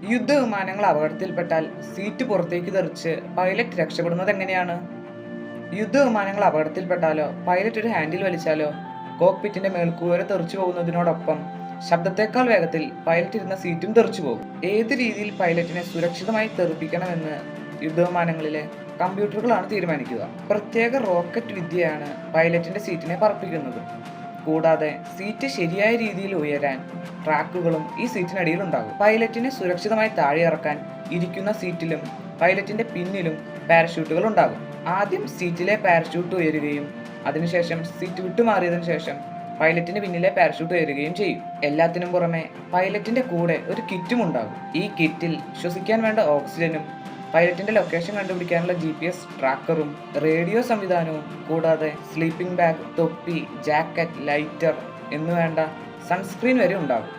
യുദ്ധവിമാനങ്ങൾ അപകടത്തിൽപ്പെട്ടാൽ സീറ്റ് പുറത്തേക്ക് തെറിച്ച് പൈലറ്റ് രക്ഷപ്പെടുന്നത് എങ്ങനെയാണ്? യുദ്ധവിമാനങ്ങൾ അപകടത്തിൽപ്പെട്ടാലോ പൈലറ്റ് ഒരു ഹാൻഡിൽ വലിച്ചാലോ കോക്പിറ്റിന്റെ മേൽക്കൂര തെറിച്ചു പോകുന്നതിനോടൊപ്പം ശബ്ദത്തേക്കാൾ വേഗത്തിൽ പൈലറ്റ് ഇരുന്ന സീറ്റും തെറിച്ചു പോകും. ഏത് രീതിയിൽ പൈലറ്റിനെ സുരക്ഷിതമായി തെറിപ്പിക്കണമെന്ന് യുദ്ധവിമാനങ്ങളിലെ കമ്പ്യൂട്ടറുകളാണ് തീരുമാനിക്കുക. പ്രത്യേക റോക്കറ്റ് വിദ്യയാണ് പൈലറ്റിന്റെ സീറ്റിനെ പറപ്പിക്കുന്നത്. കൂടാതെ സീറ്റ് ശരിയായ രീതിയിൽ ഉയരാൻ ട്രാക്കുകളും ഈ സീറ്റിനടിയിൽ ഉണ്ടാകും. പൈലറ്റിനെ സുരക്ഷിതമായി താഴെ ഇറക്കാൻ ഇരിക്കുന്ന സീറ്റിലും പൈലറ്റിന്റെ പിന്നിലും പാരഷൂട്ടുകൾ ഉണ്ടാകും. ആദ്യം സീറ്റിലെ പാരഷൂട്ട് ഉയരുകയും അതിനുശേഷം സീറ്റ് വിട്ടുമാറിയതിനു ശേഷം പൈലറ്റിന് പിന്നിലെ പാരഷൂട്ട് ഉയരുകയും ചെയ്യും. എല്ലാത്തിനും പുറമെ പൈലറ്റിന്റെ കൂടെ ഒരു കിറ്റും ഉണ്ടാകും. ഈ കിറ്റിൽ ശ്വസിക്കാൻ വേണ്ട ഓക്സിജനും പൈലറ്റിന്റെ ലൊക്കേഷൻ കണ്ടുപിടിക്കാനുള്ള GPS ട്രാക്കറും റേഡിയോ സംവിധാനവും കൂടാതെ സ്ലീപ്പിംഗ് ബാഗ്, തൊപ്പി, ജാക്കറ്റ്, ലൈറ്റർ എന്നുവേണ്ട സൺസ്ക്രീൻ വരെ ഉണ്ടാകും.